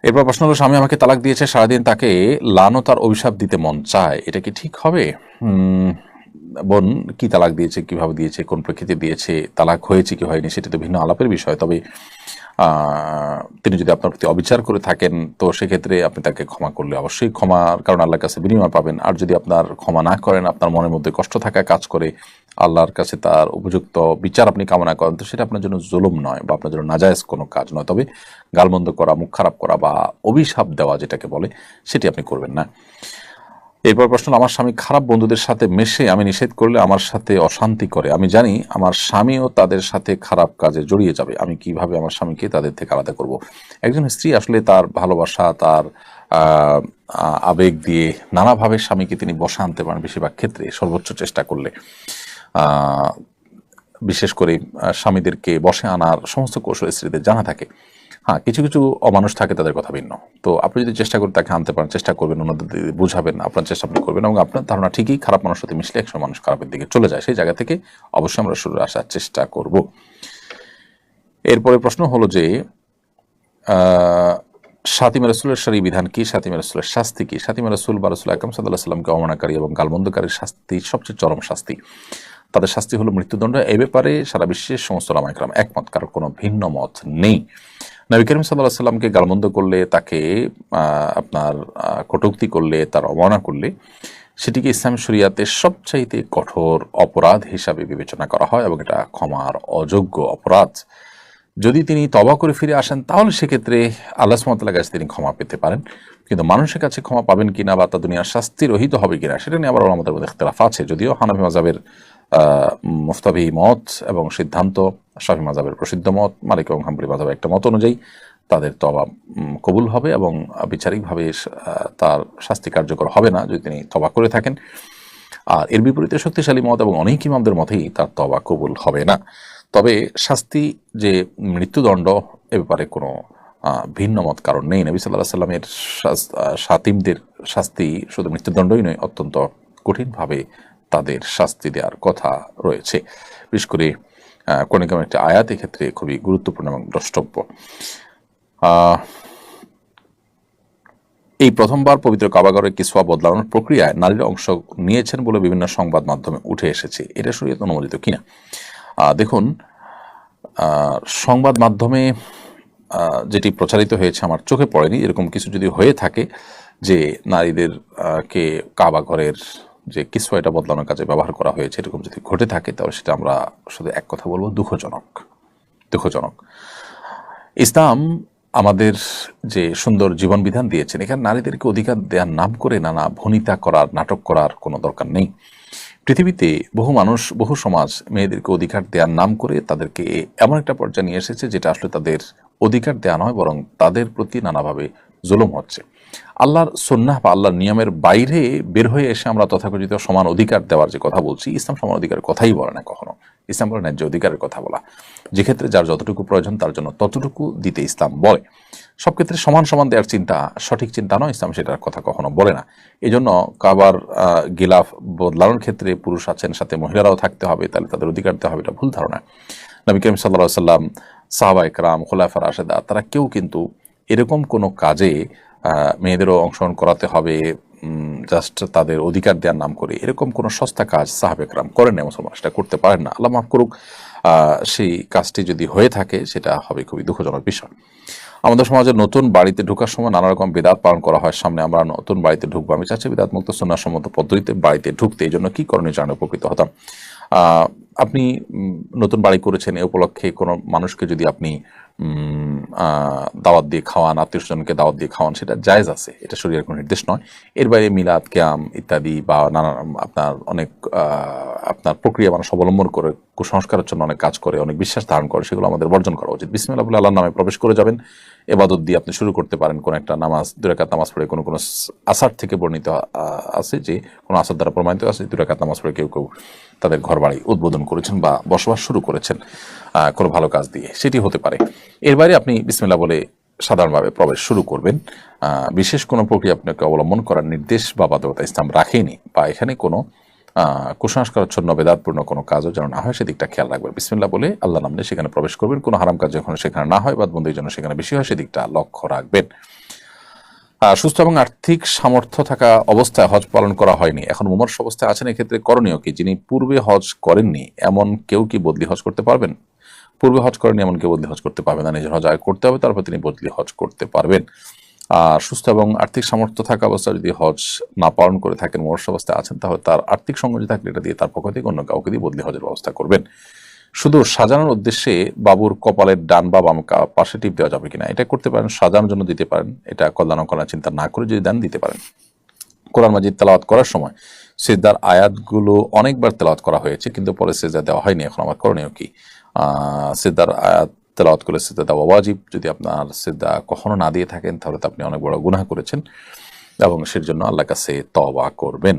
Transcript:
এরপর প্রশ্ন হলো, স্বামী আমাকে তালাক দিয়েছে, সারাদিন তাকে লানত আর অভিশাপ দিতে মন চায়, এটা কি ঠিক হবে? বোন, কি তালাক দিয়েছে, কিভাবে দিয়েছে, কোন প্রেক্ষিতে দিয়েছে, তালাক হয়েছে কি হয়নি, সেটা তো ভিন্ন আলাপের বিষয়। তবে তিনি যদি আপনার প্রতি অবিচার করে থাকেন, তো সেক্ষেত্রে আপনি তাকে ক্ষমা করলে অবশ্যই ক্ষমার কারণ আল্লাহর কাছে বিনিময় পাবেন। আর যদি আপনার ক্ষমা না করেন, আপনার মনের মধ্যে কষ্ট থাকা কাজ করে, আল্লাহর কাছে তার উপযুক্ত বিচার আপনি কামনা করেন, তো সেটা আপনার জন্য জুলুম নয় বা আপনার জন্য নাজায়েজ কোনো কাজ নয়। তবে গালমন্দ করা, মুখ খারাপ করা বা অভিশাপ দেওয়া যেটাকে বলে, সেটি আপনি করবেন না। এরপর প্রশ্ন, আমার স্বামী খারাপ বন্ধুদের সাথে মেশে আমি নিষেধ করলে আমার সাথে অশান্তি করে। আমি জানি আমার স্বামীও তাদের সাথে খারাপ কাজে জড়িয়ে যাবে। আমি কিভাবে আমার স্বামীকে তাদের থেকে আলাদা করব? একজন স্ত্রী আসলে তার ভালোবাসা, তার আবেগ দিয়ে নানাভাবে স্বামীকে তিনি বশে আনতে পারেন, বেশিরভাগ ক্ষেত্রে সর্বোচ্চ চেষ্টা করলে। বিশেষ করে স্বামীদেরকে বশে আনার সমস্ত কৌশল স্ত্রীদের জানা থাকে। হ্যাঁ, কিছু কিছু অমানুষ থাকে, তাদের কথা ভিন্ন। তো আপনি যদি চেষ্টা করে তাকে আনতে পারেন, চেষ্টা করবেন, অন্যদের বুঝাবেন, আপনার চেষ্টা আপনি করবেন, এবং আপনার ধারণা ঠিকই খারাপ মানুষের সাথে মিশলে একসময় মানুষ খারাপের দিকে চলে যায়। সেই জায়গা থেকে অবশ্যই আমরা সরে আসার চেষ্টা করব। এরপরে প্রশ্ন হলো যে শাতিমা রাসূলের শরঈ বিধান কি? শাতিমা রাসূলের শাস্তি কি? শাতিমা রাসূল বা রাসূল আকরাম সাল্লাল্লাহু আলাইহি ওয়াসাল্লামকে অবমাননাকারী এবং গালমন্দকারীর শাস্তি সবচেয়ে চরম শাস্তি। তাদের শাস্তি হলো মৃত্যুদণ্ড। এ ব্যাপারে সারা বিশ্বের সমস্ত ওলামা ইকরাম একমত, কারোর কোনো ভিন্ন মত নেই। নবী করিম সাল্লাল্লাহু আলাইহি ওয়াসাল্লামকে গালমন্দ করলে, তাকে আপনার কটূক্তি করলে, তার অবমাননা করলে, সেটিকে ইসলাম শরিয়াতে সবচাইতে কঠোর অপরাধ হিসাবে বিবেচনা করা হয় এবং এটা ক্ষমার অযোগ্য অপরাধ। যদি তিনি তওবা করে ফিরে আসেন, তাহলে সেক্ষেত্রে আল্লাহ সুবহানাহু ওয়া তাআলার কাছে তিনি ক্ষমা পেতে পারেন। কিন্তু মানুষের কাছে ক্ষমা পাবেন কিনা বা তা দুনিয়ার শাস্তি রহিত হবে কিনা, সেটা নিয়ে আবার আমাদের মধ্যে ইখতিলাফ আছে। যদিও হানাফি মাযহাবের মুফতাবি মত এবং সিদ্ধান্ত, শাফি মাযহাবের প্রসিদ্ধ মত, মালিক এবং হাম্বলি মাযহাবের একটা মত অনুযায়ী তাদের তওবা কবুল হবে এবং বিচারিকভাবে তার শাস্তি কার্যকর হবে না যদি তিনি তওবা করে থাকেন। আর এর বিপরীতে শক্তিশালী মত এবং অনেক ইমামদের মতেই তার তওবা কবুল হবে না। তবে শাস্তি যে মৃত্যুদণ্ড, এ ব্যাপারে কোনো ভিন্ন মত কারণ নেই। নবী সাল্লাল্লাহু আলাইহি সাল্লামের শাতিমদের শাস্তি শুধু মৃত্যুদণ্ডই নয়, অত্যন্ত কঠিনভাবে তাদের শাস্তি দেওয়ার কথা রয়েছে। বিশেষ করে কোন একটা আয়াত এক্ষেত্রে খুবই গুরুত্বপূর্ণ এবং দ্রষ্টব্য। এই প্রথমবার পবিত্র কাবাগরের কিসওয়া বদলানোর প্রক্রিয়ায় নারীরা অংশ নিয়েছেন বলে বিভিন্ন সংবাদ মাধ্যমে উঠে এসেছে। এটা শরীয়ত অনুমোদিত কিনা? দেখুন, সংবাদ মাধ্যমে যেটি প্রচারিত হয়েছে আমার চোখে পড়েনি। এরকম কিছু যদি হয়ে থাকে যে নারীদেরকে কাবাঘরের যে কিসওয়া এটা বদলানোর কাজে ব্যবহার করা হয়েছে, এরকম যদি ঘটে থাকে, তাহলে সেটা আমরা শুধু এক কথা বলবো, দুঃখজনক। দুঃখজনক। ইসলাম আমাদের যে সুন্দর জীবন বিধান দিয়েছেন, এখানে নারীদেরকে অধিকার দেওয়ার নাম করে নানা ভনিতা করার, নাটক করার কোনো দরকার নেই। পৃথিবীতে বহু মানুষ, বহু সমাজ মেয়েদেরকে অধিকার দেওয়ার নাম করে তাদেরকে এমন একটা পর্যায়ে নিয়ে এসেছে যেটা আসলে তাদের অধিকার দেওয়া নয়, বরং তাদের প্রতি নানাভাবে জুলুম হচ্ছে। আল্লাহর সুন্নাহ বা আল্লাহর নিয়মের বাইরে বের হয়ে এসে আমরা তথাকথিত সমান অধিকার দেওয়ার যে কথা বলছি, ইসলাম সমান অধিকারের কথাই বলে না কখনো। ইসলাম বলে ন্যায্য অধিকারের কথা বলা, যে ক্ষেত্রে যার যতটুকু প্রয়োজন তার জন্য ততটুকু দিতে ইসলাম বলে। সব ক্ষেত্রে সমান সমান দেওয়ার চিন্তা সঠিক চিন্তা নয়, ইসলাম সেটার কথা কখনো বলে না। এই জন্য কাবার গিলাফ বদলানোর ক্ষেত্রে পুরুষ আছেন, সাথে মহিলারাও থাকতে হবে, তাহলে তাদের অধিকার দেওয়া হবে, এটা ভুল ধারণা। নবী করিম সাল্লাল্লাহু আলাইহি ওয়াসাল্লাম, সাহাবা ইকরাম, খুলাফা রাশেদা, তারা কেউ কিন্তু এরকম কোনো কাজে মেয়েদেরও অংশগ্রহণ করাতে হবে জাস্ট তাদের অধিকার দেওয়ার নাম করে, এরকম কোনো সস্তা কাজ সাহাবা ইকরাম করেন না, মুসলমান সেটা করতে পারেন না। আল্লাহ মাফ করুক। সেই কাজটি যদি হয়ে থাকে, সেটা হবে খুবই দুঃখজনক বিষয়। আমাদের সমাজে নতুন বাড়িতে ঢোকার সময় নানা রকম বিদআত পালন করা হয়। সামনে আমরা নতুন বাড়িতে ঢুকবো, আমি চাচ্ছি বিদআত মুক্ত সুন্নাহসম্মত পদ্ধতিতে বাড়িতে ঢুকতে। এই জন্য কি করণীয় জানলে উপকৃত হতাম। আপনি নতুন বাড়ি করেছেন, এ উপলক্ষে কোনো মানুষকে যদি আপনি দাওয়াত দিয়ে খাওয়ান, আত্মীয় স্বজনকে দাওয়াত দিয়ে খাওয়ান, সেটা জায়েজ আছে, এটা শরীয়তের কোনো নির্দেশ নয়। এর বাইরে মিলাদ, কিয়াম ইত্যাদি বা নানা আপনার অনেক আপনার প্রক্রিয়া মানুষ অবলম্বন করে কুসংস্কারের জন্য অনেক কাজ করে, অনেক বিশ্বাস ধারণ করে, সেগুলো আমাদের বর্জন করা উচিত। বিসমিল্লাহ বলে আল্লাহর নামে প্রবেশ করে যাবেন, এবাদত দিয়ে আপনি শুরু করতে পারেন। কোন একটা নামাজ, 2 রাকাত নামাজ পড়ে, কোনো কোনো আসার থেকে বর্ণিত আছে যে কোনো আসার দ্বারা প্রমাণিত আছে, 2 রাকাত নামাজ পড়ে কেউ কেউ তাদের ঘর বাড়ি উদ্বোধন করেছেন বা বসবাস শুরু করেছেন কোনো ভালো কাজ দিয়ে, সেটি হতে পারে। এর বাইরে আপনি বিসমিল্লাহ বলে সাধারণভাবে প্রবেশ শুরু করবেন। বিশেষ কোনো প্রক্রিয়া আপনাকে অবলম্বন করার নির্দেশ বা বাধ্যকতা ইসলাম রাখেনি, বা এখানে কোনো কুসংস্কারাচ্ছন্ন বেদাতপূর্ণ কোনো কাজও যেন না হয় সেদিকটা খেয়াল রাখবেন। বিসমিল্লাহ বলে আল্লাহ নাম নিয়ে সেখানে প্রবেশ করবেন। কোনো হারাম কাজ যখন সেখানে না হয়, বাদবন্দির জন্য সেখানে বেশি হয়, সেদিকটা লক্ষ্য রাখবেন। সুস্থ এবং আর্থিক সামর্থ্য থাকা অবস্থায় হজ পালন করা হয়নি, এখন মুমূর্ষু অবস্থায় আছেন, এক্ষেত্রে করণীয় কি? যিনি পূর্বে হজ করেননি এমন কেউ কি বদলি হজ করতে পারবেন? পূর্বে হজ করেননি এমন কেউ বদলি হজ করতে পারবেন না, নিজের হজ আগে করতে হবে, তারপর তিনি বদলি হজ করতে পারবেন। আর সুস্থ এবং আর্থিক সামর্থ্য থাকা অবস্থায় যদি হজ না পালন করে থাকেন, মুমূর্ষু অবস্থায় আছেন, তাহলে তার আর্থিক সংগতি থাকলে এটা দিয়ে তার পক্ষ থেকে অন্য কাউকে দিয়ে বদলি হজের ব্যবস্থা করবেন। শুধু সাজানোর উদ্দেশ্যে বাবুর কপালের ডান বা বাম পাশে টিপ দেওয়া যাবে কিনা, এটা করতে পারেন, সাজানোর জন্য দিতে পারেন, এটা কল্যাণ করার চিন্তা না করে যদি দেন দিতে পারেন। কোরআন মাজিদ তেলাওয়াত করার সময় সিজদার আয়াতগুলো অনেকবার তেলাওয়াত করা হয়েছে, কিন্তু পরে সিজদা দেওয়া হয়নি, এখন আমার করণীয় কি? সিজদার আয়াত তেলাওয়াত করে সিজদা দেওয়া ওয়াজিব। যদি আপনার সিজদা কখনো না দিয়ে থাকেন তাহলে তো আপনি অনেক বড় গুনাহ করেছেন এবং সেজন্য আল্লাহর কাছে তওবা করবেন।